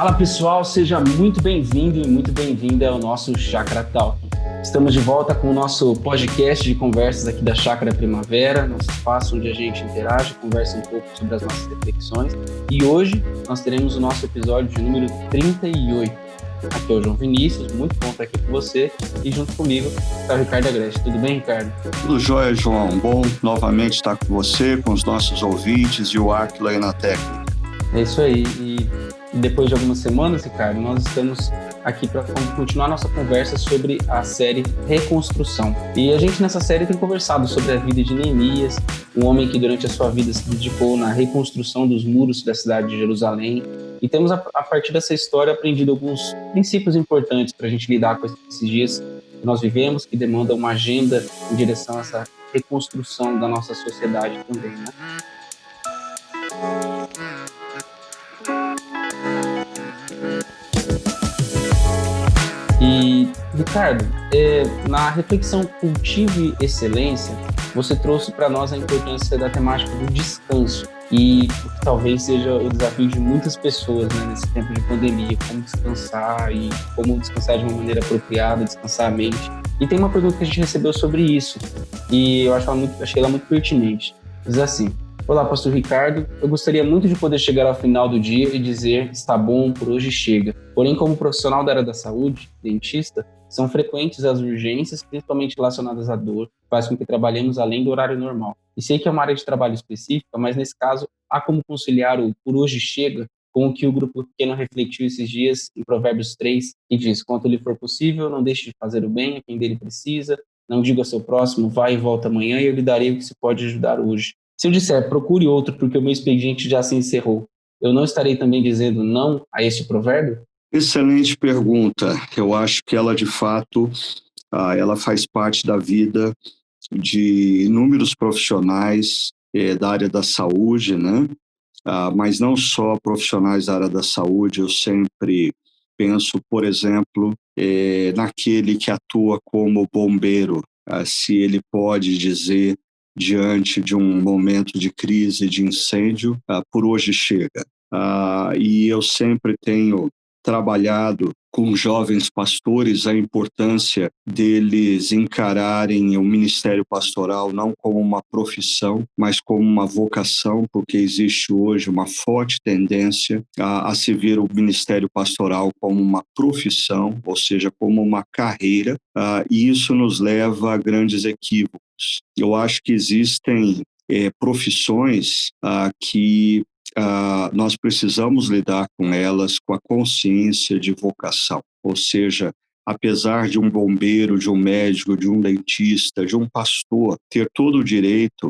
Fala pessoal, seja muito bem-vindo e muito bem-vinda ao nosso Chácara Talk. Estamos de volta com o nosso podcast de conversas aqui da Chácara Primavera, nosso espaço onde a gente interage, conversa um pouco sobre as nossas reflexões. E hoje nós teremos o nosso episódio de número 38. Aqui é o João Vinícius, muito bom estar aqui com você e junto comigo está o Ricardo Agreste. Tudo bem, Ricardo? Tudo jóia, João. Bom novamente estar com você, com os nossos ouvintes e o Aquila aí na técnica. É isso aí. E depois de algumas semanas, Ricardo, nós estamos aqui para continuar nossa conversa sobre a série Reconstrução. E a gente nessa série tem conversado sobre a vida de Neemias, um homem que durante a sua vida se dedicou na reconstrução dos muros da cidade de Jerusalém. E temos, a partir dessa história, aprendido alguns princípios importantes para a gente lidar com esses dias que nós vivemos, que demandam uma agenda em direção a essa reconstrução da nossa sociedade também, né? E, Ricardo, na reflexão Cultive Excelência, você trouxe para nós a importância da temática do descanso e o que talvez seja o desafio de muitas pessoas, né, nesse tempo de pandemia, como descansar e como descansar de uma maneira apropriada, descansar a mente. E tem uma pergunta que a gente recebeu sobre isso e eu achei ela muito pertinente. Diz assim: olá, pastor Ricardo, eu gostaria muito de poder chegar ao final do dia e dizer está bom, por hoje chega. Porém, como profissional da área da saúde, dentista, são frequentes as urgências, principalmente relacionadas à dor, que faz com que trabalhemos além do horário normal. E sei que é uma área de trabalho específica, mas nesse caso, há como conciliar o por hoje chega com o que o Grupo Pequeno refletiu esses dias em Provérbios 3, que diz: quanto lhe for possível, não deixe de fazer o bem a quem dele precisa, não diga ao seu próximo, vai e volta amanhã e eu lhe darei o que se pode ajudar hoje. Se eu disser, procure outro porque o meu expediente já se encerrou, eu não estarei também dizendo não a este provérbio? Excelente pergunta. Eu acho que ela, de fato, ela faz parte da vida de inúmeros profissionais da área da saúde, né? Mas não só profissionais da área da saúde. Eu sempre penso, por exemplo, naquele que atua como bombeiro, se ele pode dizer, diante de um momento de crise, de incêndio, por hoje chega. E eu sempre tenho trabalhado com jovens pastores a importância deles encararem o ministério pastoral não como uma profissão, mas como uma vocação, porque existe hoje uma forte tendência a se ver o ministério pastoral como uma profissão, ou seja, como uma carreira, e isso nos leva a grandes equívocos. Eu acho que existem profissões que nós precisamos lidar com elas com a consciência de vocação, ou seja, apesar de um bombeiro, de um médico, de um dentista, de um pastor ter todo o direito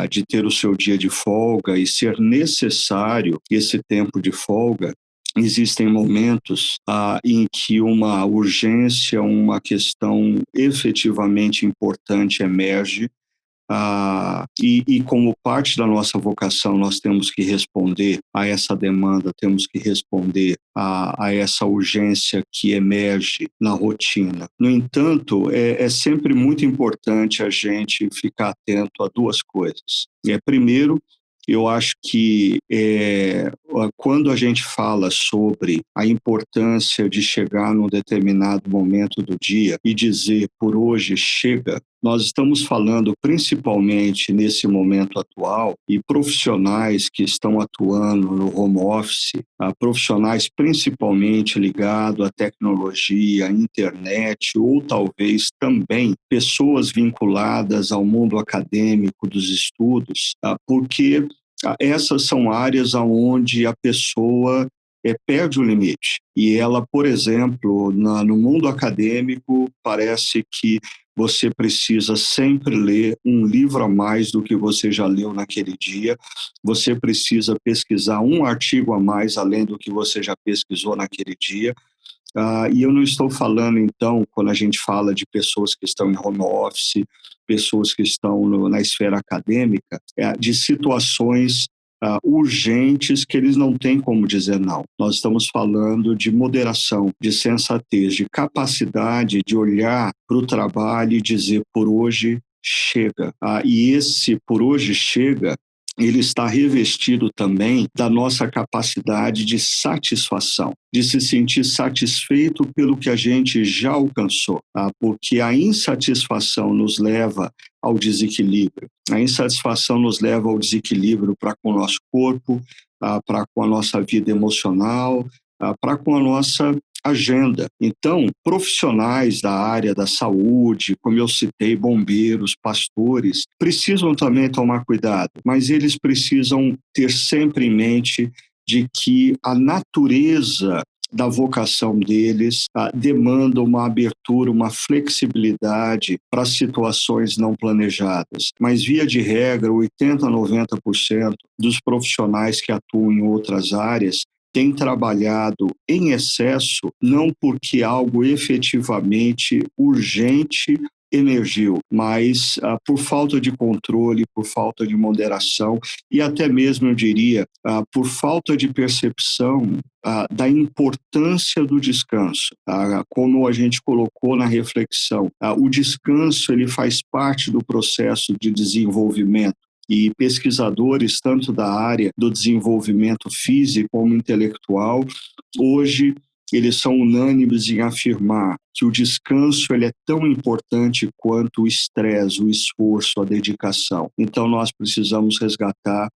de ter o seu dia de folga e ser necessário esse tempo de folga, existem momentos em que uma urgência, uma questão efetivamente importante emerge. E como parte da nossa vocação, nós temos que responder a essa demanda, temos que responder a essa urgência que emerge na rotina. No entanto, é sempre muito importante a gente ficar atento a duas coisas. Primeiro, eu acho que quando a gente fala sobre a importância de chegar num determinado momento do dia e dizer por hoje chega, nós estamos falando principalmente nesse momento atual e profissionais que estão atuando no home office, profissionais principalmente ligados à tecnologia, à internet ou talvez também pessoas vinculadas ao mundo acadêmico dos estudos, porque essas são áreas onde a pessoa perde o limite. E ela, por exemplo, no mundo acadêmico, parece que você precisa sempre ler um livro a mais do que você já leu naquele dia, você precisa pesquisar um artigo a mais além do que você já pesquisou naquele dia. E eu não estou falando, então, quando a gente fala de pessoas que estão em home office, pessoas que estão na esfera acadêmica, de situações urgentes que eles não têm como dizer não. Nós estamos falando de moderação, de sensatez, de capacidade de olhar para o trabalho e dizer por hoje chega. E esse por hoje chega ele está revestido também da nossa capacidade de satisfação, de se sentir satisfeito pelo que a gente já alcançou, tá? Porque a insatisfação nos leva ao desequilíbrio. A insatisfação nos leva ao desequilíbrio para com o nosso corpo, para com a nossa vida emocional, para com a nossa agenda. Então, profissionais da área da saúde, como eu citei, bombeiros, pastores, precisam também tomar cuidado, mas eles precisam ter sempre em mente de que a natureza da vocação deles demanda uma abertura, uma flexibilidade para situações não planejadas. Mas, via de regra, 80% a 90% dos profissionais que atuam em outras áreas tem trabalhado em excesso, não porque algo efetivamente urgente emergiu, mas por falta de controle, por falta de moderação e até mesmo, eu diria, por falta de percepção da importância do descanso. Como a gente colocou na reflexão, o descanso ele faz parte do processo de desenvolvimento. E pesquisadores, tanto da área do desenvolvimento físico como intelectual, hoje eles são unânimes em afirmar que o descanso ele é tão importante quanto o estresse, o esforço, a dedicação. Então, nós precisamos resgatar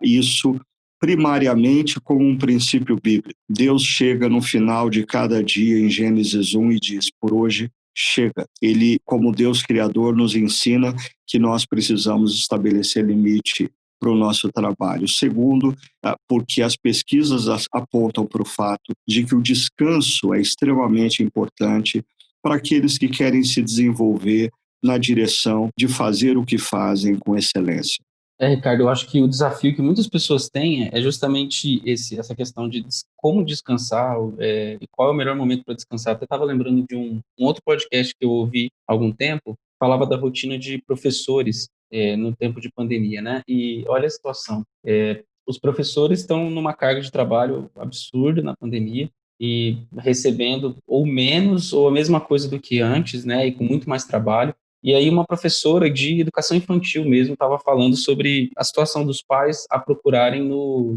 isso primariamente como um princípio bíblico. Deus chega no final de cada dia, em Gênesis 1, e diz, por hoje chega. Ele, como Deus Criador, nos ensina que nós precisamos estabelecer limite para o nosso trabalho. Segundo, porque as pesquisas apontam para o fato de que o descanso é extremamente importante para aqueles que querem se desenvolver na direção de fazer o que fazem com excelência. Ricardo, eu acho que o desafio que muitas pessoas têm é justamente essa questão de como descansar, e qual é o melhor momento para descansar. Até estava lembrando de um outro podcast que eu ouvi há algum tempo, falava da rotina de professores no tempo de pandemia, né? E olha a situação. Os professores estão numa carga de trabalho absurda na pandemia e recebendo ou menos ou a mesma coisa do que antes, né? E com muito mais trabalho. E aí uma professora de educação infantil mesmo estava falando sobre a situação dos pais a procurarem no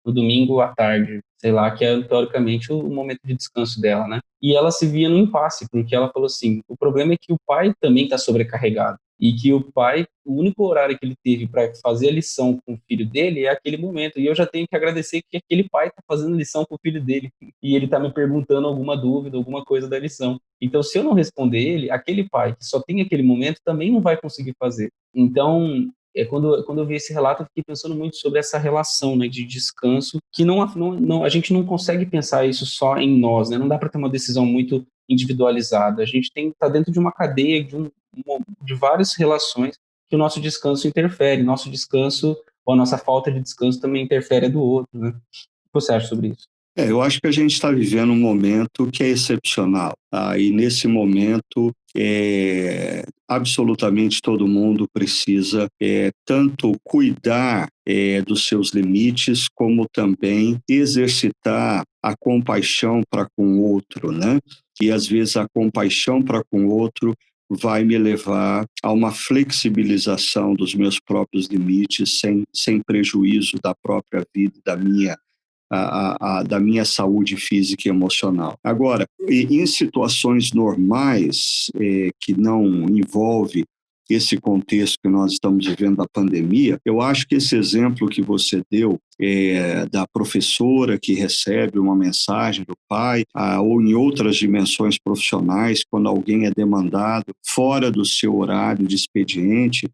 domingo à tarde, sei lá, que é teoricamente o momento de descanso dela, né? E ela se via no impasse, porque ela falou assim, o problema é que o pai também está sobrecarregado e que o pai, o único horário que ele teve para fazer a lição com o filho dele é aquele momento, e eu já tenho que agradecer que aquele pai está fazendo lição com o filho dele, e ele está me perguntando alguma dúvida, alguma coisa da lição. Então, se eu não responder ele, aquele pai que só tem aquele momento também não vai conseguir fazer. Então, quando eu vi esse relato, eu fiquei pensando muito sobre essa relação, né, de descanso, que a gente não consegue pensar isso só em nós, né? Não dá para ter uma decisão muito individualizada. A gente tem que estar dentro de uma cadeia, de várias relações que o nosso descanso interfere. Nosso descanso, ou a nossa falta de descanso também interfere do outro, né? O que você acha sobre isso? Eu acho que a gente está vivendo um momento que é excepcional. E nesse momento, absolutamente todo mundo precisa tanto cuidar dos seus limites, como também exercitar a compaixão para com o outro, né? E às vezes a compaixão para com o outro vai me levar a uma flexibilização dos meus próprios limites, sem prejuízo da própria vida, da minha saúde física e emocional. Agora, em situações normais, que não envolve esse contexto que nós estamos vivendo da pandemia, eu acho que esse exemplo que você deu da professora que recebe uma mensagem do pai, ou em outras dimensões profissionais, quando alguém é demandado fora do seu horário de expediente,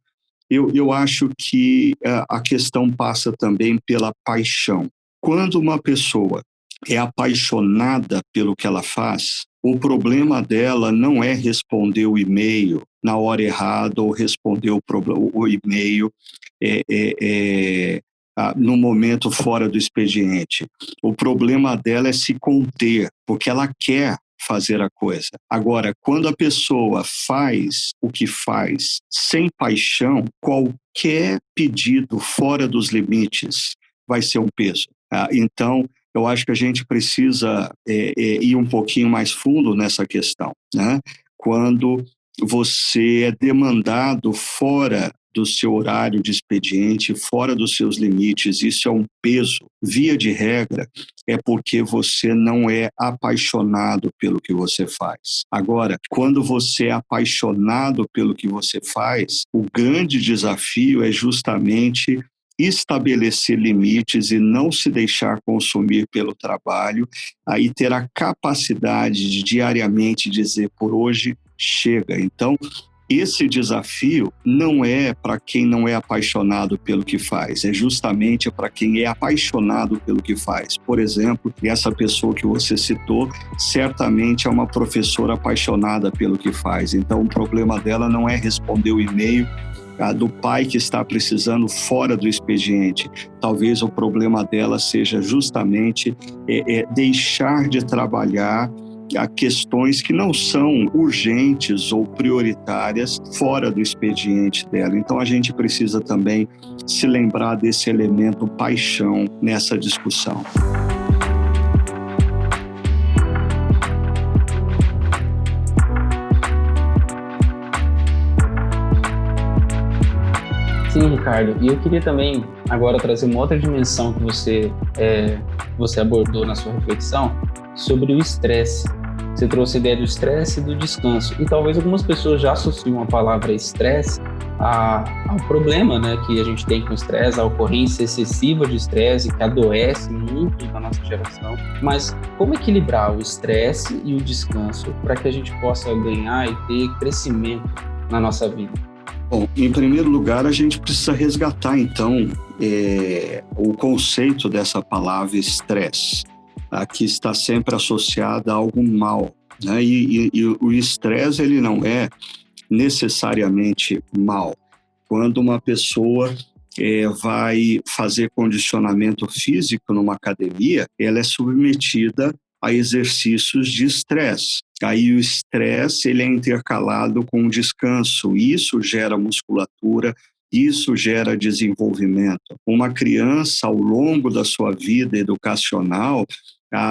eu acho que a questão passa também pela paixão. Quando uma pessoa é apaixonada pelo que ela faz, o problema dela não é responder o e-mail na hora errada ou responder o e-mail no momento fora do expediente. O problema dela é se conter, porque ela quer fazer a coisa. Agora, quando a pessoa faz o que faz sem paixão, qualquer pedido fora dos limites vai ser um peso. Então, eu acho que a gente precisa ir um pouquinho mais fundo nessa questão, né? Quando você é demandado fora do seu horário de expediente, fora dos seus limites, isso é um peso. Via de regra, é porque você não é apaixonado pelo que você faz. Agora, quando você é apaixonado pelo que você faz, o grande desafio é justamente estabelecer limites e não se deixar consumir pelo trabalho, aí ter a capacidade de diariamente dizer: por hoje chega. Então, esse desafio não é para quem não é apaixonado pelo que faz, é justamente para quem é apaixonado pelo que faz. Por exemplo, essa pessoa que você citou certamente é uma professora apaixonada pelo que faz. Então, o problema dela não é responder o e-mail do pai que está precisando fora do expediente. Talvez o problema dela seja justamente deixar de trabalhar a questões que não são urgentes ou prioritárias fora do expediente dela. Então, a gente precisa também se lembrar desse elemento paixão nessa discussão. Sim, Ricardo. E eu queria também agora trazer uma outra dimensão que você abordou na sua reflexão sobre o estresse. Você trouxe a ideia do estresse e do descanso. E talvez algumas pessoas já associam a palavra estresse ao problema, né, que a gente tem com o estresse, a ocorrência excessiva de estresse, que adoece muito na nossa geração. Mas como equilibrar o estresse e o descanso para que a gente possa ganhar e ter crescimento na nossa vida? Bom, em primeiro lugar, a gente precisa resgatar, então, o conceito dessa palavra estresse, que está sempre associada a algo mal, né? E o estresse, ele não é necessariamente mal. Quando uma pessoa vai fazer condicionamento físico numa academia, ela é submetida a exercícios de estresse. Aí o estresse ele é intercalado com o descanso. Isso gera musculatura, isso gera desenvolvimento. Uma criança, ao longo da sua vida educacional,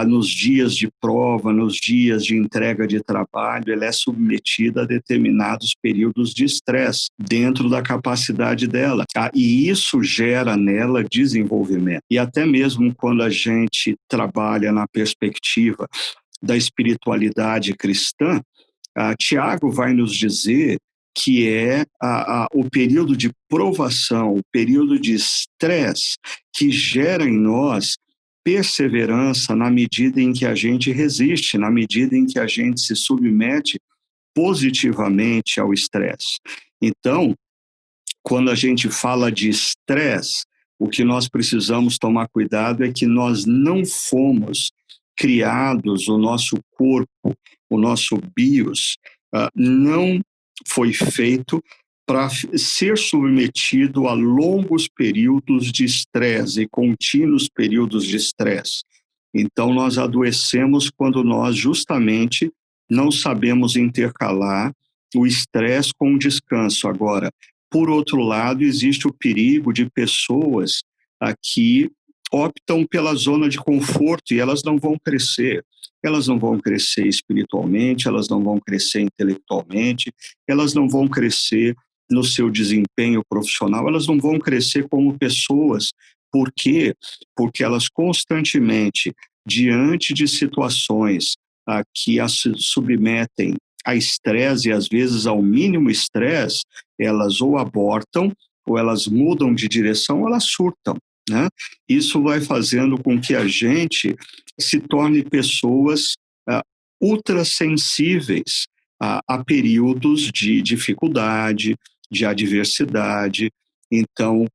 nos dias de prova, nos dias de entrega de trabalho, ela é submetida a determinados períodos de estresse dentro da capacidade dela. E isso gera nela desenvolvimento. E até mesmo quando a gente trabalha na perspectiva da espiritualidade cristã, Tiago vai nos dizer que é o período de provação, o período de estresse que gera em nós perseverança na medida em que a gente resiste, na medida em que a gente se submete positivamente ao estresse. Então, quando a gente fala de estresse, o que nós precisamos tomar cuidado é que nós não fomos criados, o nosso corpo, o nosso bios, não foi feito para ser submetido a longos períodos de estresse e contínuos períodos de estresse. Então, nós adoecemos quando nós justamente não sabemos intercalar o estresse com o descanso. Agora, por outro lado, existe o perigo de pessoas que optam pela zona de conforto e elas não vão crescer. Elas não vão crescer espiritualmente, elas não vão crescer intelectualmente, elas não vão crescer no seu desempenho profissional, elas não vão crescer como pessoas. Por quê? Porque elas constantemente, diante de situações que as submetem a estresse e às vezes ao mínimo estresse, elas ou abortam, ou elas mudam de direção, ou elas surtam, né? Isso vai fazendo com que a gente se torne pessoas ultrassensíveis a períodos de dificuldade, de adversidade. Então,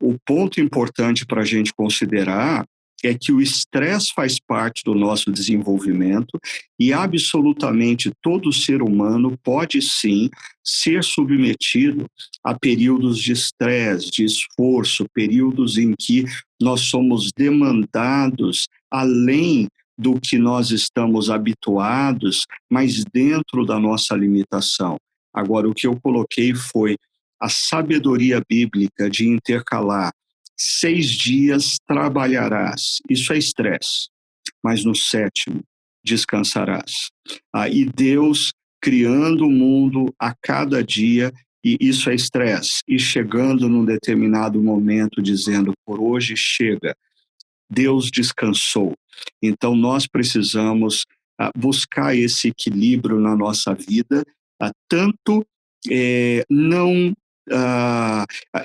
o ponto importante para a gente considerar é que o estresse faz parte do nosso desenvolvimento e absolutamente todo ser humano pode sim ser submetido a períodos de estresse, de esforço, períodos em que nós somos demandados além do que nós estamos habituados, mas dentro da nossa limitação. Agora, o que eu coloquei foi a sabedoria bíblica de intercalar 6 dias trabalharás, isso é estresse, mas no 7º descansarás. E Deus, criando o mundo a cada dia, e isso é estresse, e chegando num determinado momento dizendo, por hoje chega, Deus descansou. Então, nós precisamos buscar esse equilíbrio na nossa vida, tanto não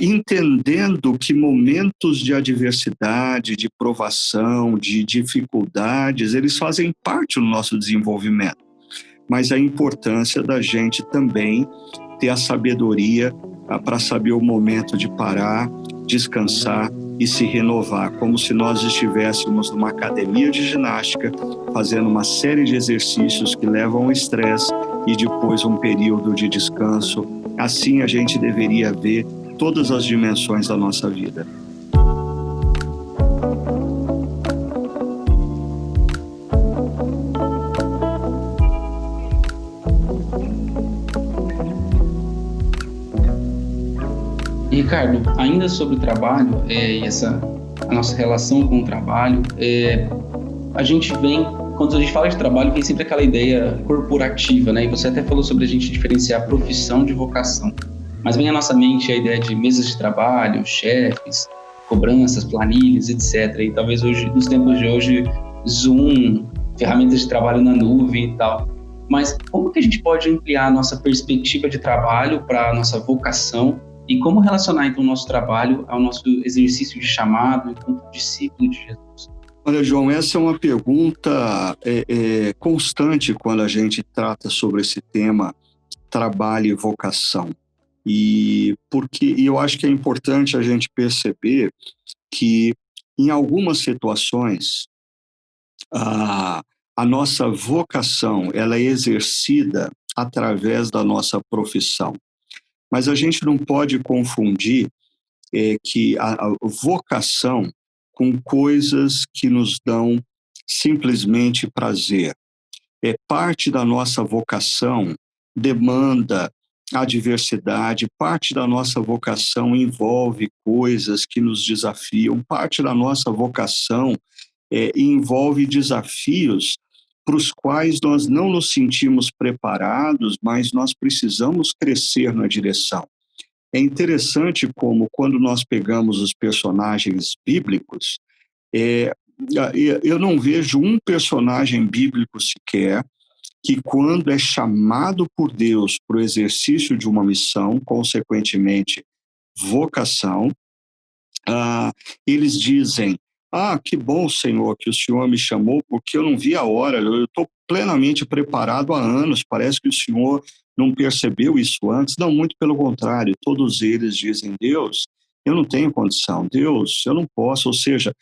entendendo que momentos de adversidade, de provação, de dificuldades, eles fazem parte do nosso desenvolvimento, mas a importância da gente também ter a sabedoria para saber o momento de parar, descansar e se renovar, como se nós estivéssemos numa academia de ginástica, fazendo uma série de exercícios que levam ao estresse e depois um período de descanso. Assim a gente deveria ver todas as dimensões da nossa vida. Ricardo, ainda sobre o trabalho e a nossa relação com o trabalho, a gente vem, quando a gente fala de trabalho, vem sempre aquela ideia corporativa, né? E você até falou sobre a gente diferenciar profissão de vocação. Mas vem à nossa mente a ideia de mesas de trabalho, chefes, cobranças, planilhas, etc. E talvez hoje, nos tempos de hoje, Zoom, ferramentas de trabalho na nuvem e tal. Mas como que a gente pode ampliar a nossa perspectiva de trabalho para a nossa vocação? E como relacionar, então, o nosso trabalho ao nosso exercício de chamado enquanto discípulo de Jesus? Olha, João, essa é uma pergunta constante quando a gente trata sobre esse tema trabalho e vocação. E eu acho que é importante a gente perceber que, em algumas situações, a nossa vocação ela é exercida através da nossa profissão. Mas a gente não pode confundir que a vocação com coisas que nos dão simplesmente prazer. Parte da nossa vocação demanda adversidade, parte da nossa vocação envolve coisas que nos desafiam, parte da nossa vocação envolve desafios para os quais nós não nos sentimos preparados, mas nós precisamos crescer na direção. É interessante como, quando nós pegamos os personagens bíblicos, eu não vejo um personagem bíblico sequer que, quando é chamado por Deus para o exercício de uma missão, consequentemente, vocação, eles dizem: que bom, Senhor, que o Senhor me chamou, porque eu não vi a hora, eu estou plenamente preparado há anos, parece que o Senhor não percebeu isso antes. Não, muito pelo contrário, todos eles dizem: Deus, eu não tenho condição, Deus, eu não posso. Ou seja,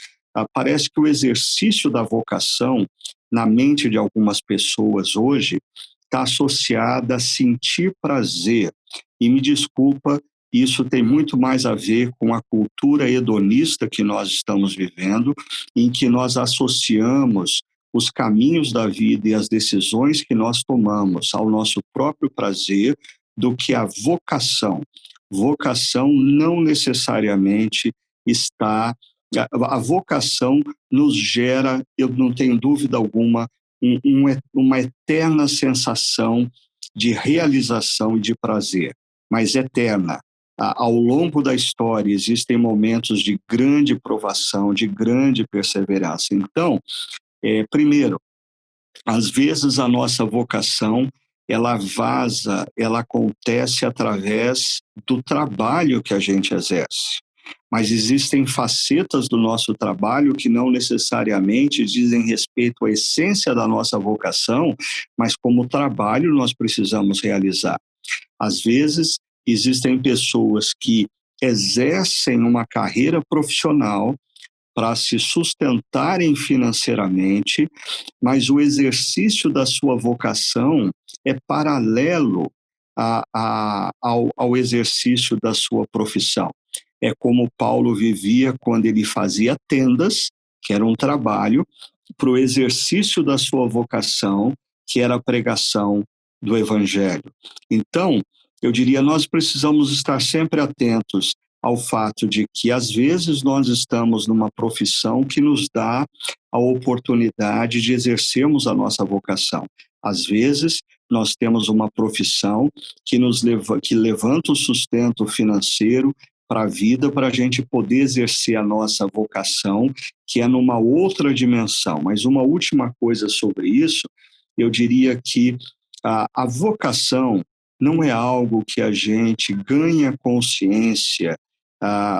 parece que o exercício da vocação na mente de algumas pessoas hoje está associada a sentir prazer. E me desculpa, isso tem muito mais a ver com a cultura hedonista que nós estamos vivendo, em que nós associamos os caminhos da vida e as decisões que nós tomamos ao nosso próprio prazer, do que a vocação. Vocação não necessariamente está... A vocação nos gera, eu não tenho dúvida alguma, uma eterna sensação de realização e de prazer, mas eterna. Ao longo da história existem momentos de grande provação, de grande perseverança. Então, primeiro, às vezes a nossa vocação, ela acontece através do trabalho que a gente exerce. Mas existem facetas do nosso trabalho que não necessariamente dizem respeito à essência da nossa vocação, mas como trabalho nós precisamos realizar. Às vezes, existem pessoas que exercem uma carreira profissional para se sustentarem financeiramente, mas o exercício da sua vocação é paralelo ao exercício da sua profissão. É como Paulo vivia quando ele fazia tendas, que era um trabalho, para o exercício da sua vocação, que era a pregação do Evangelho. Então, eu diria, nós precisamos estar sempre atentos ao fato de que, às vezes, nós estamos numa profissão que nos dá a oportunidade de exercermos a nossa vocação. Às vezes, nós temos uma profissão que levanta o sustento financeiro para a vida, para a gente poder exercer a nossa vocação, que é numa outra dimensão. Mas uma última coisa sobre isso, eu diria que a vocação não é algo que a gente ganha consciência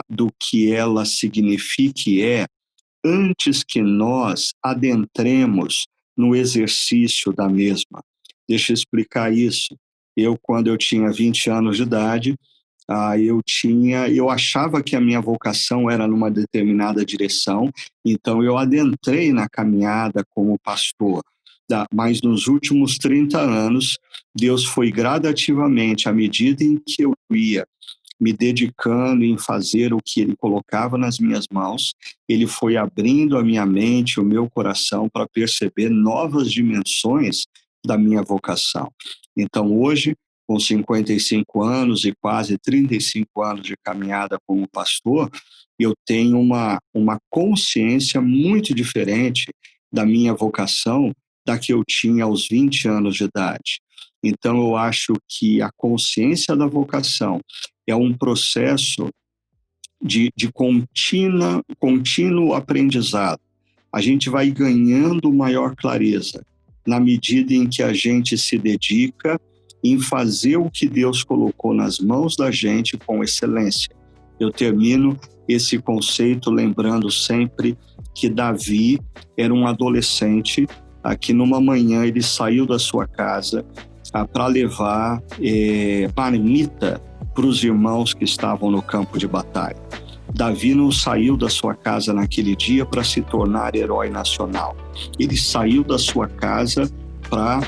do que ela significa e é, antes que nós adentremos no exercício da mesma. Deixa eu explicar isso. Quando eu tinha 20 anos de idade, eu achava que a minha vocação era numa determinada direção, então eu adentrei na caminhada como pastor. Mas nos últimos 30 anos, Deus foi gradativamente, à medida em que eu ia me dedicando em fazer o que Ele colocava nas minhas mãos, Ele foi abrindo a minha mente, o meu coração, para perceber novas dimensões da minha vocação. Então, hoje, com 55 anos e quase 35 anos de caminhada como pastor, eu tenho uma consciência muito diferente da minha vocação da que eu tinha aos 20 anos de idade. Então, eu acho que a consciência da vocação é um processo de contínuo aprendizado. A gente vai ganhando maior clareza na medida em que a gente se dedica em fazer o que Deus colocou nas mãos da gente com excelência. Eu termino esse conceito lembrando sempre que Davi era um adolescente que numa manhã ele saiu da sua casa para levar marmita para os irmãos que estavam no campo de batalha. Davi não saiu da sua casa naquele dia para se tornar herói nacional. Ele saiu da sua casa para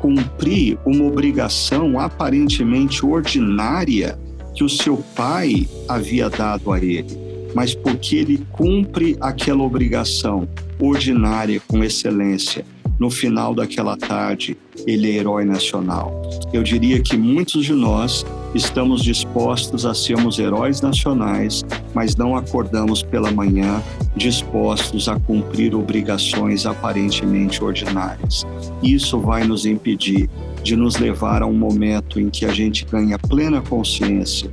cumprir uma obrigação aparentemente ordinária que o seu pai havia dado a ele. Mas porque ele cumpre aquela obrigação ordinária com excelência, no final daquela tarde, ele é herói nacional. Eu diria que muitos de nós estamos dispostos a sermos heróis nacionais, mas não acordamos pela manhã dispostos a cumprir obrigações aparentemente ordinárias. Isso vai nos impedir de nos levar a um momento em que a gente ganha plena consciência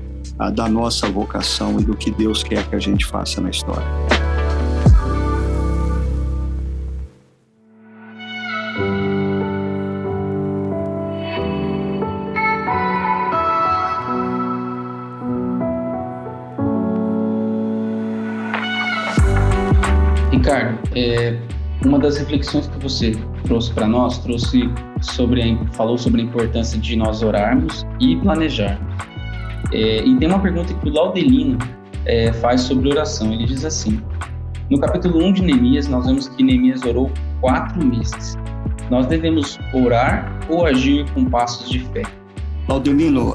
da nossa vocação e do que Deus quer que a gente faça na história. Ricardo, uma das reflexões que você trouxe para nós, falou sobre a importância de nós orarmos e planejarmos. E tem uma pergunta que o Laudelino faz sobre oração. Ele diz assim: no capítulo 1 de Neemias, nós vemos que Neemias orou 4 meses. Nós devemos orar ou agir com passos de fé? Laudelino,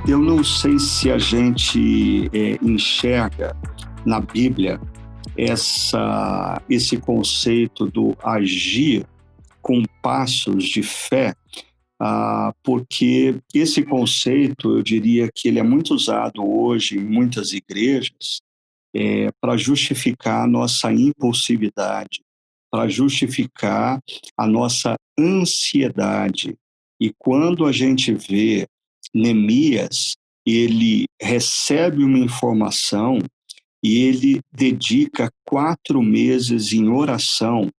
eu não sei se a gente enxerga na Bíblia esse conceito do agir com passos de fé, porque esse conceito, eu diria que ele é muito usado hoje em muitas igrejas para justificar a nossa impulsividade, para justificar a nossa ansiedade. E quando a gente vê Neemias, ele recebe uma informação e ele dedica 4 meses em oração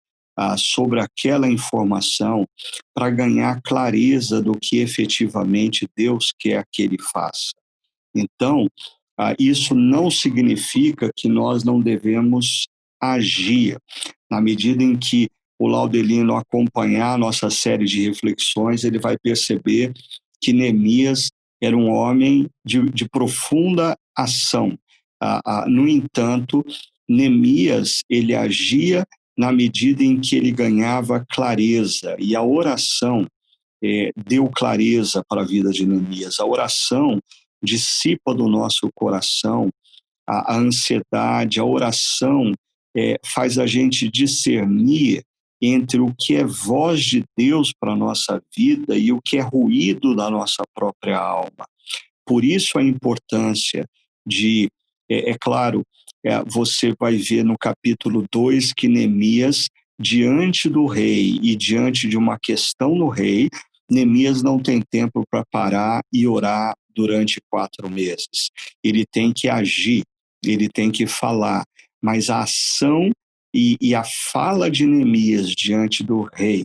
sobre aquela informação para ganhar clareza do que efetivamente Deus quer que ele faça. Então, isso não significa que nós não devemos agir. Na medida em que o Laudelino acompanhar a nossa série de reflexões, ele vai perceber que Neemias era um homem de profunda ação. No entanto, Neemias, ele agia na medida em que ele ganhava clareza, e a oração deu clareza para a vida de Neemias. A oração dissipa do nosso coração a ansiedade, a oração faz a gente discernir entre o que é voz de Deus para a nossa vida e o que é ruído da nossa própria alma. Por isso a importância de, claro, você vai ver no capítulo 2 que Neemias diante do rei e diante de uma questão no rei, Neemias não tem tempo para parar e orar durante 4 meses. Ele tem que agir, ele tem que falar, mas a ação e a fala de Neemias diante do rei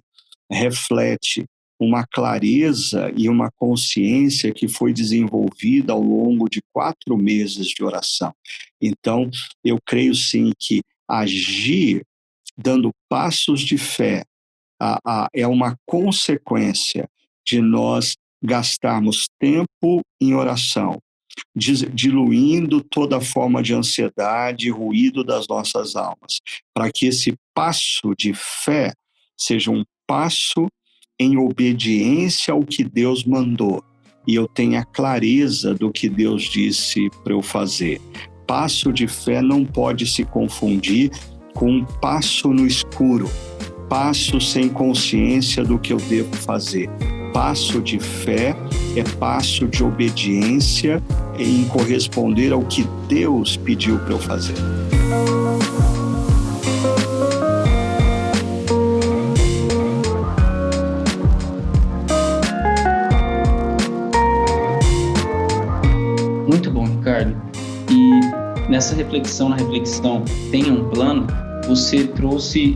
reflete uma clareza e uma consciência que foi desenvolvida ao longo de 4 meses de oração. Então, eu creio sim que agir dando passos de fé é uma consequência de nós gastarmos tempo em oração, diluindo toda forma de ansiedade e ruído das nossas almas, para que esse passo de fé seja um passo em obediência ao que Deus mandou e eu tenha clareza do que Deus disse para eu fazer. Passo de fé não pode se confundir com um passo no escuro, passo sem consciência do que eu devo fazer. Passo de fé é passo de obediência em corresponder ao que Deus pediu para eu fazer. Muito bom, Ricardo. E nessa reflexão, na reflexão Tenha um Plano, você trouxe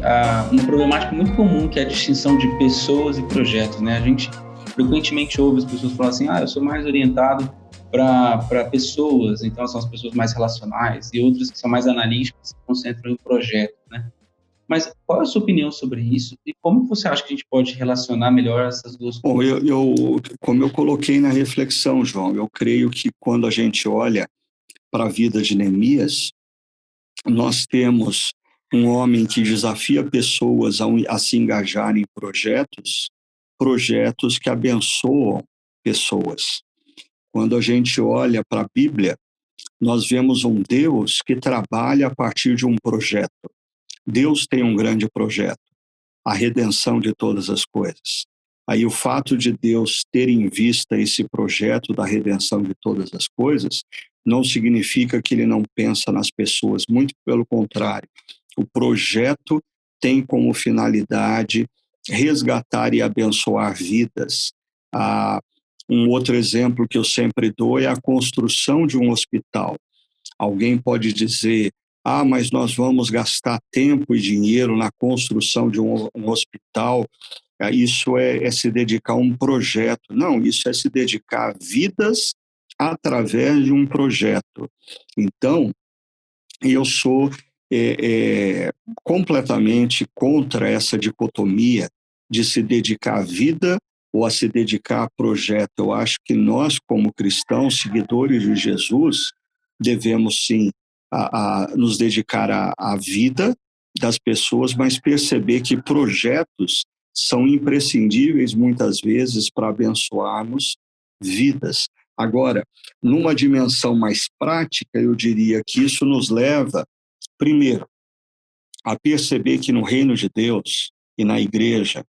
uma problemática muito comum, que é a distinção de pessoas e projetos, né? A gente frequentemente ouve as pessoas falar assim, eu sou mais orientado para pessoas, então são as pessoas mais relacionais, e outras que são mais analíticas, se concentram em projeto, né? Mas qual é a sua opinião sobre isso e como você acha que a gente pode relacionar melhor essas duas coisas? Bom, como eu coloquei na reflexão, João, eu creio que quando a gente olha para a vida de Neemias, nós temos um homem que desafia pessoas a se engajarem em projetos que abençoam pessoas. Quando a gente olha para a Bíblia, nós vemos um Deus que trabalha a partir de um projeto. Deus tem um grande projeto, a redenção de todas as coisas. Aí o fato de Deus ter em vista esse projeto da redenção de todas as coisas não significa que ele não pensa nas pessoas, muito pelo contrário. O projeto tem como finalidade resgatar e abençoar vidas. Um outro exemplo que eu sempre dou é a construção de um hospital. Alguém pode dizer, mas nós vamos gastar tempo e dinheiro na construção de um hospital. Isso é se dedicar a um projeto. Não, isso é se dedicar a vidas através de um projeto. Então, eu sou completamente contra essa dicotomia de se dedicar à vida ou a se dedicar a projeto. Eu acho que nós, como cristãos, seguidores de Jesus, devemos sim nos dedicar à vida das pessoas, mas perceber que projetos são imprescindíveis muitas vezes para abençoarmos vidas. Agora, numa dimensão mais prática, eu diria que isso nos leva, primeiro, a perceber que no reino de Deus e na igreja,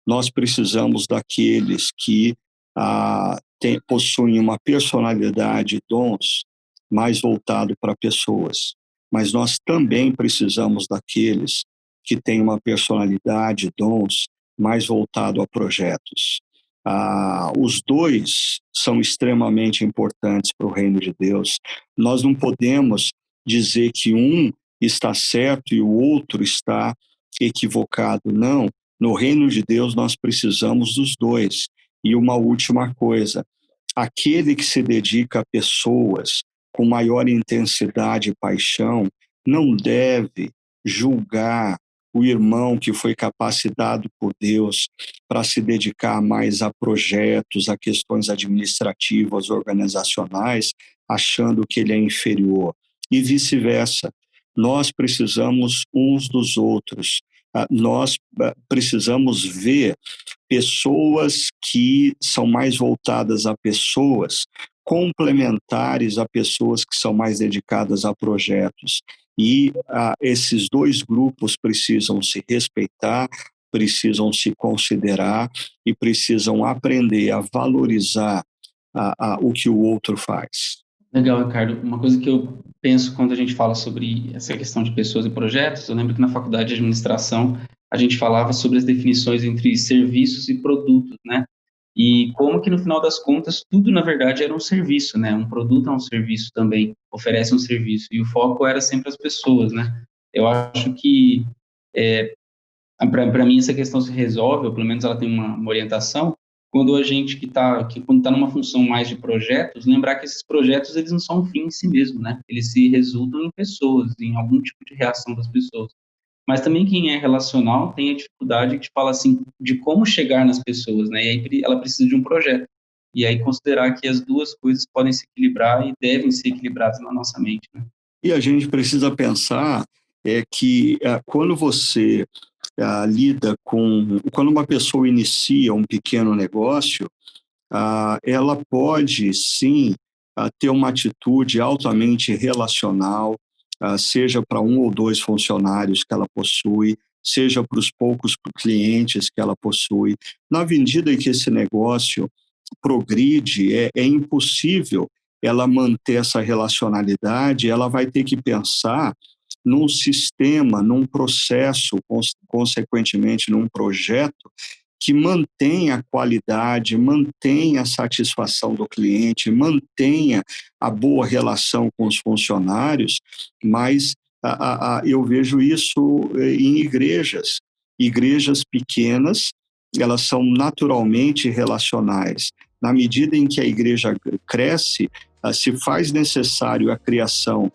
nós precisamos daqueles que possuem uma personalidade e dons mais voltado para pessoas. Mas nós também precisamos daqueles que têm uma personalidade e dons mais voltado a projetos. Os dois são extremamente importantes para o reino de Deus. Nós não podemos dizer que um está certo e o outro está equivocado. Não, no reino de Deus nós precisamos dos dois. E uma última coisa, aquele que se dedica a pessoas com maior intensidade e paixão não deve julgar o irmão que foi capacitado por Deus para se dedicar mais a projetos, a questões administrativas, organizacionais, achando que ele é inferior. E vice-versa. Nós precisamos uns dos outros. Nós precisamos ver pessoas que são mais voltadas a pessoas, complementares a pessoas que são mais dedicadas a projetos. E esses dois grupos precisam se respeitar, precisam se considerar e precisam aprender a valorizar o que o outro faz. Legal, Ricardo. Uma coisa que eu penso quando a gente fala sobre essa questão de pessoas e projetos, eu lembro que na faculdade de administração a gente falava sobre as definições entre serviços e produtos, né? E como que no final das contas tudo na verdade era um serviço, né? Um produto é um serviço também, oferece um serviço e o foco era sempre as pessoas, né? Eu acho que para mim essa questão se resolve, ou pelo menos ela tem uma orientação, quando a gente quando está numa função mais de projetos, lembrar que esses projetos eles não são um fim em si mesmo, né? Eles se resultam em pessoas, em algum tipo de reação das pessoas. Mas também quem é relacional tem a dificuldade que fala assim de como chegar nas pessoas, né? E aí ela precisa de um projeto. E aí considerar que as duas coisas podem se equilibrar e devem ser equilibradas na nossa mente, né? E a gente precisa pensar que quando você lida quando uma pessoa inicia um pequeno negócio, ela pode sim ter uma atitude altamente relacional, seja para um ou dois funcionários que ela possui, seja para os poucos clientes que ela possui. Na medida em que esse negócio progride, é impossível ela manter essa relacionalidade, ela vai ter que pensar num sistema, num processo, consequentemente num projeto que mantenha a qualidade, mantenha a satisfação do cliente, mantenha a boa relação com os funcionários, mas eu vejo isso em igrejas pequenas, elas são naturalmente relacionais. Na medida em que a igreja cresce, se faz necessário a criação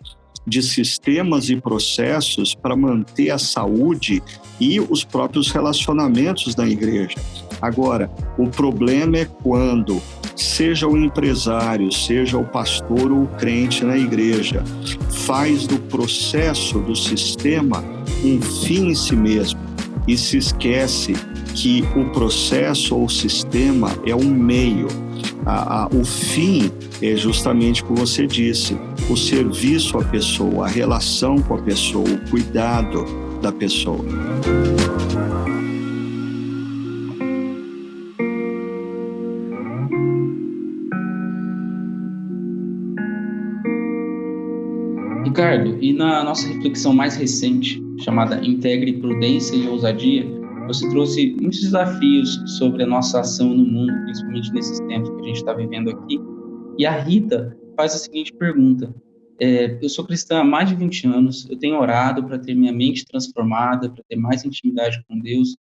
de sistemas e processos para manter a saúde e os próprios relacionamentos da igreja. Agora, o problema é quando, seja o empresário, seja o pastor ou o crente na igreja, faz do processo, do sistema, um fim em si mesmo e se esquece que o processo ou o sistema é um meio. O fim é justamente o que você disse, o serviço à pessoa, a relação com a pessoa, o cuidado da pessoa. Ricardo, e na nossa reflexão mais recente, chamada Integre Prudência e Ousadia, você trouxe muitos desafios sobre a nossa ação no mundo, principalmente nesses tempos que a gente está vivendo aqui. E a Rita faz a seguinte pergunta: eu sou cristã há mais de 20 anos, eu tenho orado para ter minha mente transformada, para ter mais intimidade com Deus,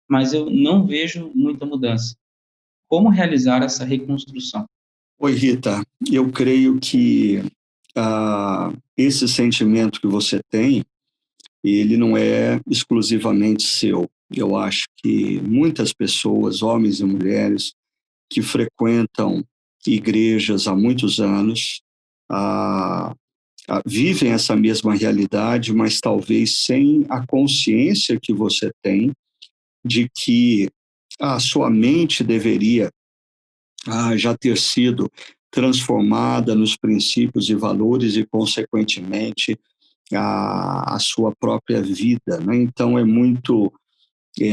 mas eu não vejo muita mudança. Como realizar essa reconstrução? Oi, Rita, eu creio que esse sentimento que você tem, ele não é exclusivamente seu. Eu acho que muitas pessoas, homens e mulheres, que frequentam igrejas há muitos anos, vivem essa mesma realidade, mas talvez sem a consciência que você tem de que a sua mente deveria já ter sido transformada nos princípios e valores e, consequentemente, a sua própria vida, né? Então, é muito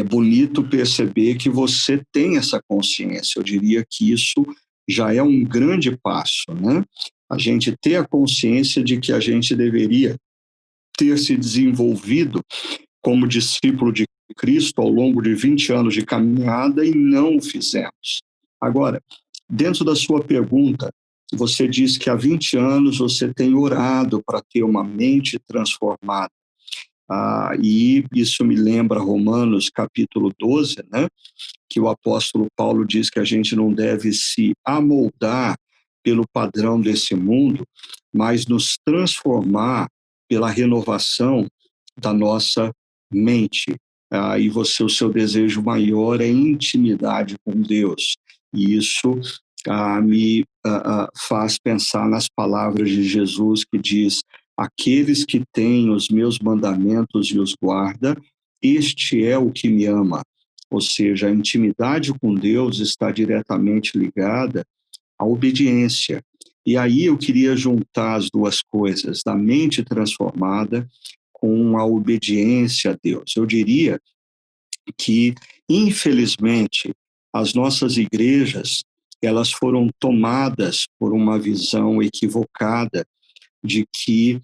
bonito perceber que você tem essa consciência. Eu diria que isso já é um grande passo, né? A gente ter a consciência de que a gente deveria ter se desenvolvido como discípulo de Cristo ao longo de 20 anos de caminhada e não o fizemos. Agora, dentro da sua pergunta, você diz que há 20 anos você tem orado para ter uma mente transformada. E isso me lembra Romanos capítulo 12, né? Que o apóstolo Paulo diz que a gente não deve se amoldar pelo padrão desse mundo, mas nos transformar pela renovação da nossa mente. E o seu desejo maior é intimidade com Deus. E isso me faz pensar nas palavras de Jesus que diz: aqueles que têm os meus mandamentos e os guarda, este é o que me ama. Ou seja, a intimidade com Deus está diretamente ligada à obediência. E aí eu queria juntar as duas coisas, da mente transformada com a obediência a Deus. Eu diria que, infelizmente, as nossas igrejas, elas foram tomadas por uma visão equivocada de que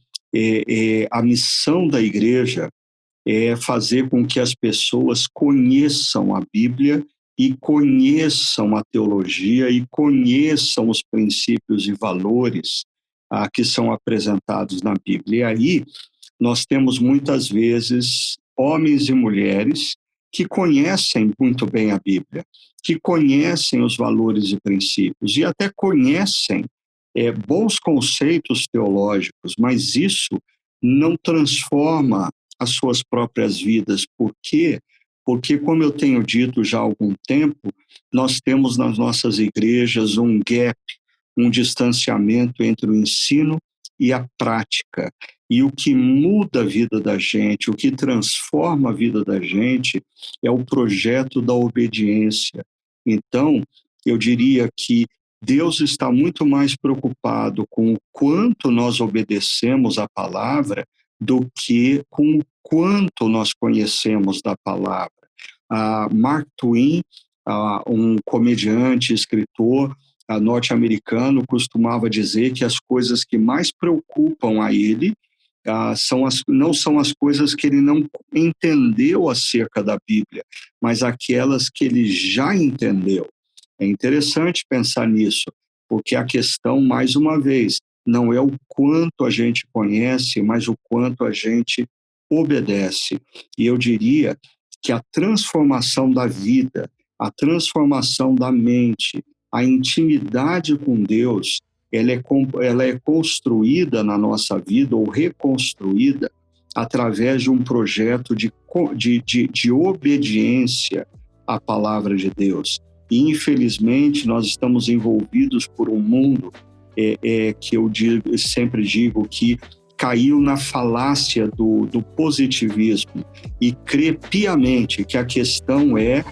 a missão da igreja é fazer com que as pessoas conheçam a Bíblia e conheçam a teologia e conheçam os princípios e valores que são apresentados na Bíblia. E aí nós temos muitas vezes homens e mulheres que conhecem muito bem a Bíblia, que conhecem os valores e princípios e até conhecem bons conceitos teológicos, mas isso não transforma as suas próprias vidas. Por quê? Porque, como eu tenho dito já há algum tempo, nós temos nas nossas igrejas um gap, um distanciamento entre o ensino e a prática. E o que muda a vida da gente, o que transforma a vida da gente, é o projeto da obediência. Então, eu diria que Deus está muito mais preocupado com o quanto nós obedecemos a palavra do que com o quanto nós conhecemos da palavra. Mark Twain, um comediante, escritor norte-americano, costumava dizer que as coisas que mais preocupam a ele não são as coisas que ele não entendeu acerca da Bíblia, mas aquelas que ele já entendeu. É interessante pensar nisso, porque a questão, mais uma vez, não é o quanto a gente conhece, mas o quanto a gente obedece. E eu diria que a transformação da vida, a transformação da mente, a intimidade com Deus, ela é construída na nossa vida ou reconstruída através de um projeto de obediência à palavra de Deus. E, infelizmente, nós estamos envolvidos por um mundo que eu sempre digo que caiu na falácia do positivismo e crê piamente que a questão é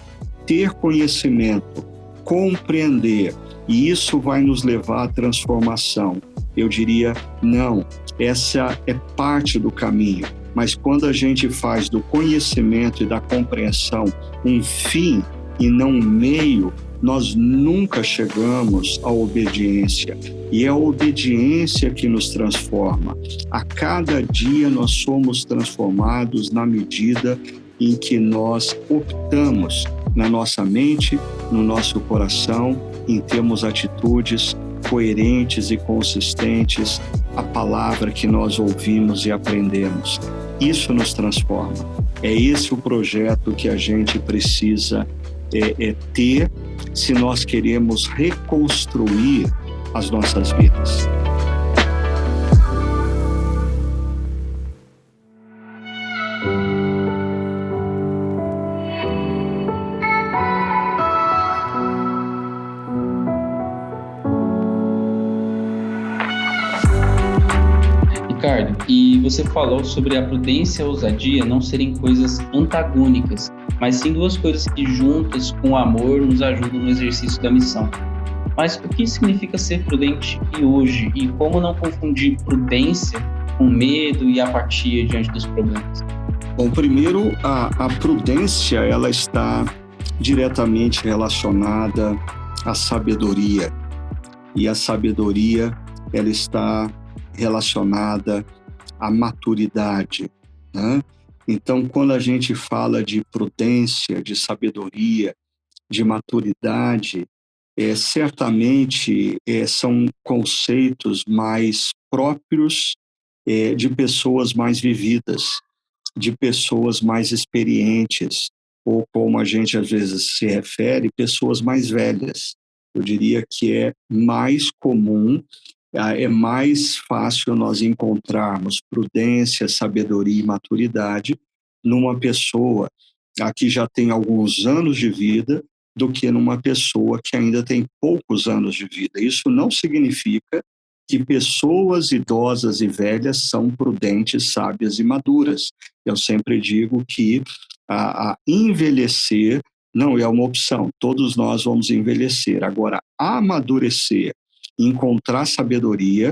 ter conhecimento, compreender, e isso vai nos levar à transformação. Eu diria, não, essa é parte do caminho, mas quando a gente faz do conhecimento e da compreensão um fim e não um meio, nós nunca chegamos à obediência. E é a obediência que nos transforma. A cada dia nós somos transformados na medida em que nós optamos na nossa mente, no nosso coração, em termos atitudes coerentes e consistentes à palavra que nós ouvimos e aprendemos. Isso nos transforma. É esse o projeto que a gente precisa ter se nós queremos reconstruir as nossas vidas. Ricardo, e você falou sobre a prudência e a ousadia não serem coisas antagônicas, mas sim duas coisas que juntas com o amor nos ajudam no exercício da missão. Mas o que significa ser prudente hoje e como não confundir prudência com medo e apatia diante dos problemas? Bom, primeiro, a prudência ela está diretamente relacionada à sabedoria, e a sabedoria ela está relacionada à maturidade, né? Então, quando a gente fala de prudência, de sabedoria, de maturidade, certamente são conceitos mais próprios de pessoas mais vividas, de pessoas mais experientes, ou como a gente às vezes se refere, pessoas mais velhas. Eu diria que é mais comum, é mais fácil nós encontrarmos prudência, sabedoria e maturidade numa pessoa que já tem alguns anos de vida do que numa pessoa que ainda tem poucos anos de vida. Isso não significa que pessoas idosas e velhas são prudentes, sábias e maduras. Eu sempre digo que envelhecer não é uma opção. Todos nós vamos envelhecer. Agora, amadurecer, encontrar sabedoria,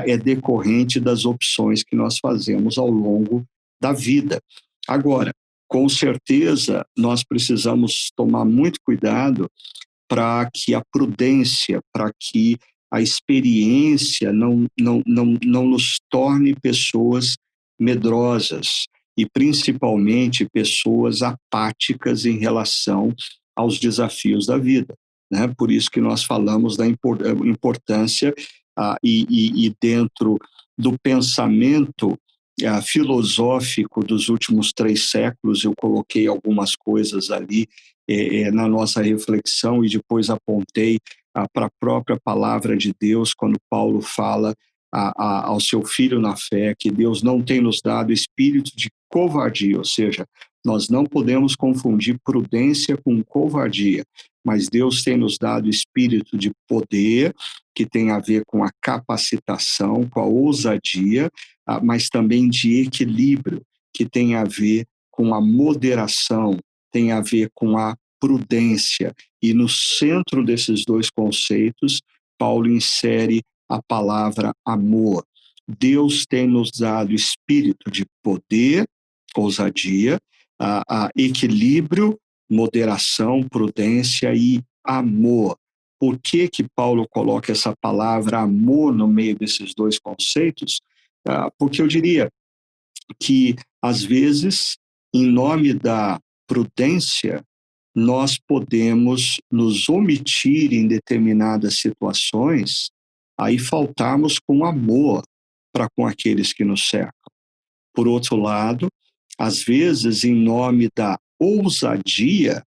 é decorrente das opções que nós fazemos ao longo da vida. Agora, com certeza, nós precisamos tomar muito cuidado para que a prudência, para que a experiência não nos torne pessoas medrosas. e principalmente pessoas apáticas em relação aos desafios da vida, né? Por isso que nós falamos da importância e dentro do pensamento filosófico dos últimos 3 séculos, eu coloquei algumas coisas ali na nossa reflexão e depois apontei para a própria palavra de Deus, quando Paulo fala ao seu filho na fé, que Deus não tem nos dado espírito de covardia, ou seja, nós não podemos confundir prudência com covardia, mas Deus tem nos dado espírito de poder, que tem a ver com a capacitação, com a ousadia, mas também de equilíbrio, que tem a ver com a moderação, tem a ver com a prudência. E no centro desses 2 conceitos, Paulo insere a palavra amor. Deus tem nos dado espírito de poder, ousadia, equilíbrio, moderação, prudência e amor. Por que Paulo coloca essa palavra amor no meio desses 2 conceitos? Porque eu diria que, às vezes, em nome da prudência, nós podemos nos omitir em determinadas situações, aí faltarmos com amor para com aqueles que nos cercam. Por outro lado, às vezes, em nome da ousadia,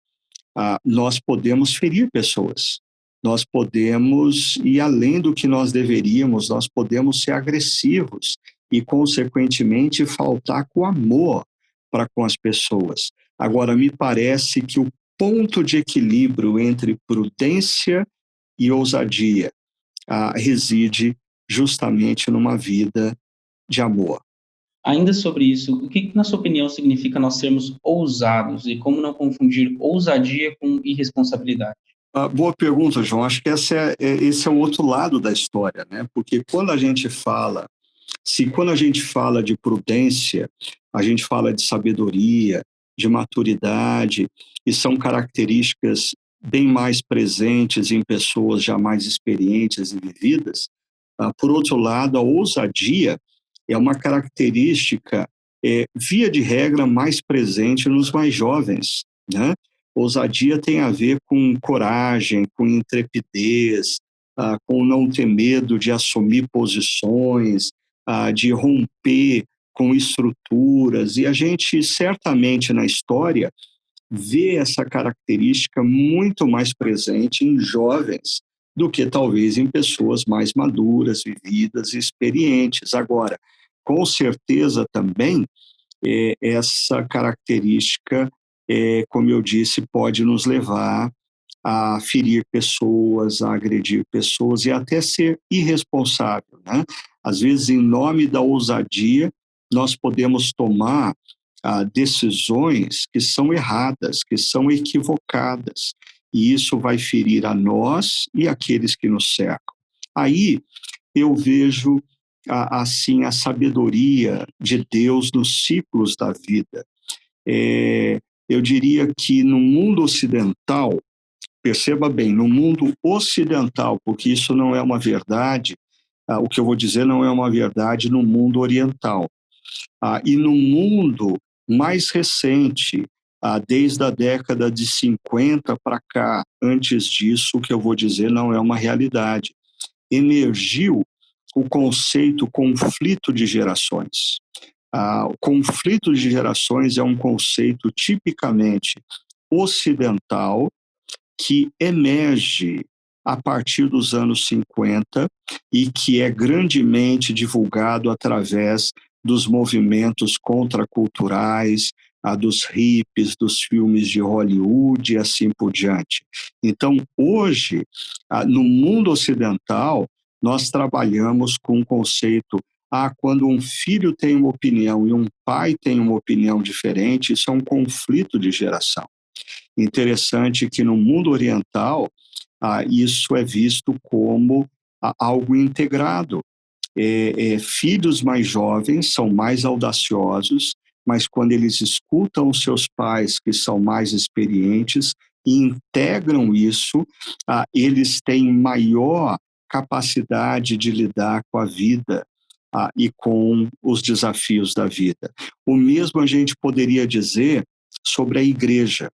nós podemos ferir pessoas. Nós podemos ir além do que nós deveríamos, nós podemos ser agressivos e, consequentemente, faltar com amor para com as pessoas. Agora, me parece que o ponto de equilíbrio entre prudência e ousadia reside justamente numa vida de amor. Ainda sobre isso, o que, na sua opinião, significa nós sermos ousados e como não confundir ousadia com irresponsabilidade? Boa pergunta, João. Acho que esse é o outro lado da história, né? Porque quando a gente fala de prudência, a gente fala de sabedoria, de maturidade, e são características bem mais presentes em pessoas já mais experientes e vividas. Por outro lado, a ousadia é uma característica, via de regra, mais presente nos mais jovens, né? Ousadia tem a ver com coragem, com intrepidez, com não ter medo de assumir posições, de romper com estruturas. E a gente, certamente, na história, vê essa característica muito mais presente em jovens do que talvez em pessoas mais maduras, vividas e experientes. Agora, com certeza também, essa característica, como eu disse, pode nos levar a ferir pessoas, a agredir pessoas e até ser irresponsável, né? Às vezes, em nome da ousadia, nós podemos tomar decisões que são erradas, que são equivocadas, e isso vai ferir a nós e aqueles que nos cercam. Aí eu vejo assim a sabedoria de Deus nos ciclos da vida. Eu diria que no mundo ocidental, perceba bem, no mundo ocidental, porque isso não é uma verdade, o que eu vou dizer não é uma verdade no mundo oriental. E no mundo mais recente, desde a década de 50 para cá, antes disso, o que eu vou dizer não é uma realidade. Emergiu o conceito conflito de gerações. O conflito de gerações é um conceito tipicamente ocidental que emerge a partir dos anos 50 e que é grandemente divulgado através dos movimentos contraculturais, dos hippies, dos filmes de Hollywood e assim por diante. Então, hoje, no mundo ocidental, nós trabalhamos com um conceito, quando um filho tem uma opinião e um pai tem uma opinião diferente, isso é um conflito de geração. Interessante que no mundo oriental, isso é visto como algo integrado. Filhos mais jovens são mais audaciosos, mas quando eles escutam os seus pais, que são mais experientes, e integram isso, eles têm maior capacidade de lidar com a vida, e com os desafios da vida. O mesmo a gente poderia dizer sobre a igreja.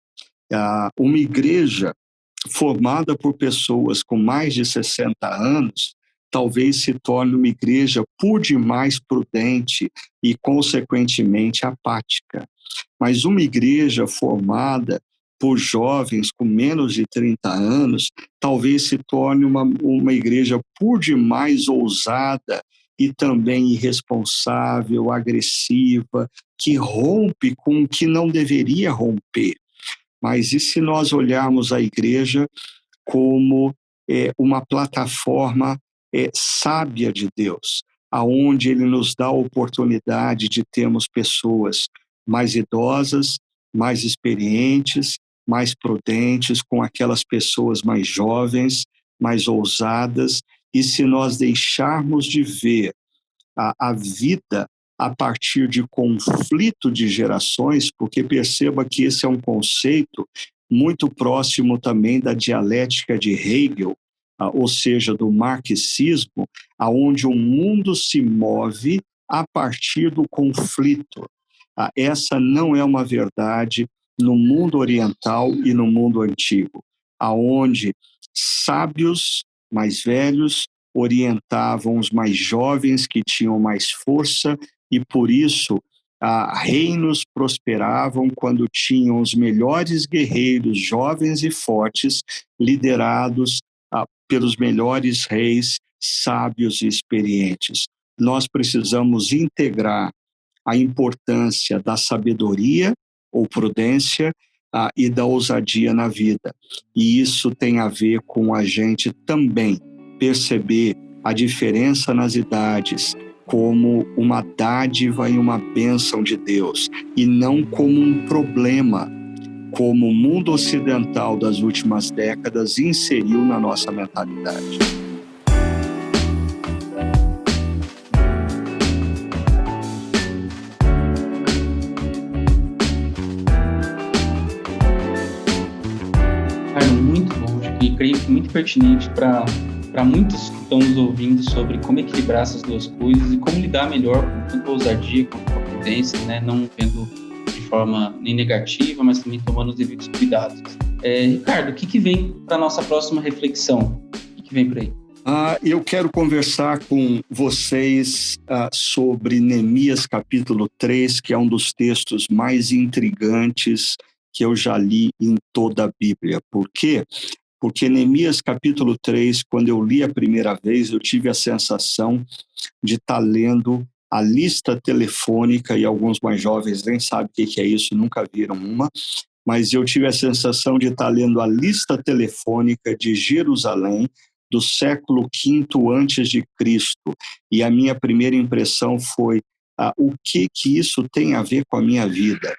Uma igreja formada por pessoas com mais de 60 anos, talvez se torne uma igreja por demais prudente e, consequentemente, apática. Mas uma igreja formada por jovens com menos de 30 anos, talvez se torne uma igreja por demais ousada e também irresponsável, agressiva, que rompe com o que não deveria romper. Mas e se nós olharmos a igreja como uma plataforma sábia de Deus, aonde Ele nos dá a oportunidade de termos pessoas mais idosas, mais experientes, mais prudentes, com aquelas pessoas mais jovens, mais ousadas, e se nós deixarmos de ver a vida a partir de conflito de gerações, porque perceba que esse é um conceito muito próximo também da dialética de Hegel, ou seja, do marxismo, aonde o mundo se move a partir do conflito. Essa não é uma verdade no mundo oriental e no mundo antigo, aonde sábios mais velhos orientavam os mais jovens que tinham mais força e, por isso, reinos prosperavam quando tinham os melhores guerreiros jovens e fortes, liderados pelos melhores reis sábios e experientes. Nós precisamos integrar a importância da sabedoria ou prudência e da ousadia na vida. E isso tem a ver com a gente também perceber a diferença nas idades como uma dádiva e uma bênção de Deus, e não como um problema, como o mundo ocidental das últimas décadas inseriu na nossa mentalidade. Muito bom, e creio que muito pertinente para muitos que estão nos ouvindo sobre como equilibrar essas duas coisas e como lidar melhor com tanto a ousadia quanto a prudência, né? Não vendo de forma nem negativa, mas também tomando os devidos cuidados. Ricardo, o que vem para a nossa próxima reflexão? O que vem por aí? Eu quero conversar com vocês sobre Neemias capítulo 3, que é um dos textos mais intrigantes que eu já li em toda a Bíblia. Por quê? Porque Neemias capítulo 3, quando eu li a primeira vez, eu tive a sensação de estar lendo a lista telefônica, e alguns mais jovens nem sabem o que é isso, nunca viram uma, mas eu tive a sensação de estar lendo a lista telefônica de Jerusalém do século V antes de Cristo. E a minha primeira impressão foi o que isso tem a ver com a minha vida?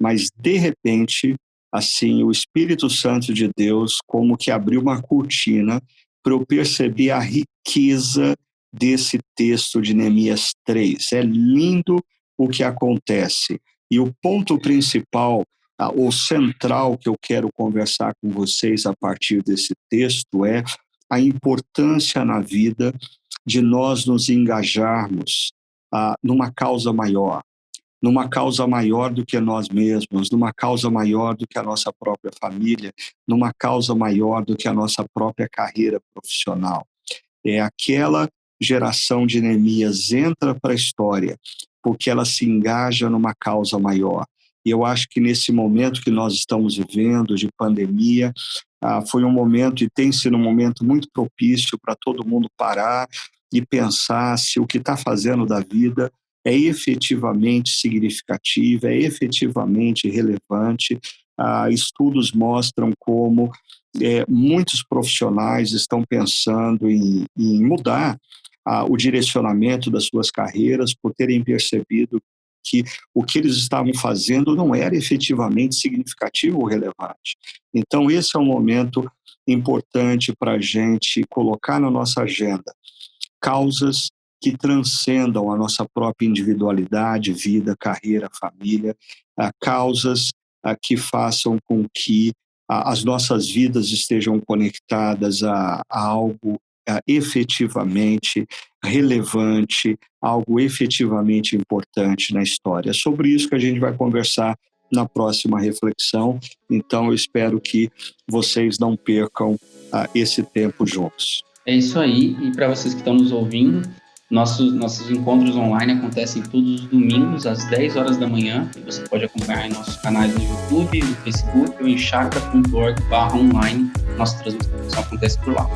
Mas, de repente, assim, o Espírito Santo de Deus como que abriu uma cortina para eu perceber a riqueza desse texto de Neemias 3. É lindo o que acontece. E o ponto principal, ou central, que eu quero conversar com vocês a partir desse texto é a importância na vida de nós nos engajarmos numa causa maior do que nós mesmos, numa causa maior do que a nossa própria família, numa causa maior do que a nossa própria carreira profissional. Aquela geração de Neemias entra para a história porque ela se engaja numa causa maior. E eu acho que nesse momento que nós estamos vivendo de pandemia, foi um momento e tem sido um momento muito propício para todo mundo parar e pensar se o que está fazendo da vida é efetivamente significativa, é efetivamente relevante. Estudos mostram como muitos profissionais estão pensando em mudar o direcionamento das suas carreiras por terem percebido que o que eles estavam fazendo não era efetivamente significativo ou relevante. Então, esse é um momento importante para a gente colocar na nossa agenda causas que transcendam a nossa própria individualidade, vida, carreira, família, causas que façam com que as nossas vidas estejam conectadas a algo efetivamente relevante, algo efetivamente importante na história. É sobre isso que a gente vai conversar na próxima reflexão. Então, eu espero que vocês não percam esse tempo juntos. É isso aí. E para vocês que estão nos ouvindo, nossos encontros online acontecem todos os domingos, às 10 horas da manhã. E você pode acompanhar em nossos canais no YouTube, no Facebook ou em chakra.org/online. Nossa transmissão acontece por lá.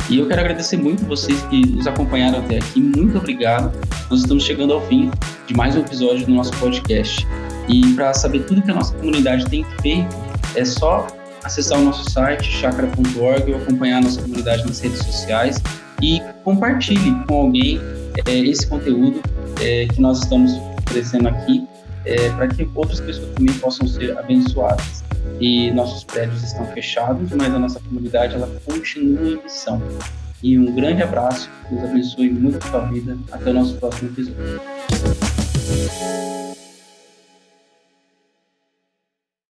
E eu quero agradecer muito vocês que nos acompanharam até aqui. Muito obrigado. Nós estamos chegando ao fim de mais um episódio do nosso podcast. E para saber tudo que a nossa comunidade tem feito, é só acessar o nosso site, chakra.org, ou acompanhar a nossa comunidade nas redes sociais e compartilhe com alguém esse conteúdo que nós estamos oferecendo aqui, para que outras pessoas também possam ser abençoadas. E nossos prédios estão fechados, mas a nossa comunidade ela continua em missão. E um grande abraço, Deus abençoe muito a sua vida. Até o nosso próximo episódio.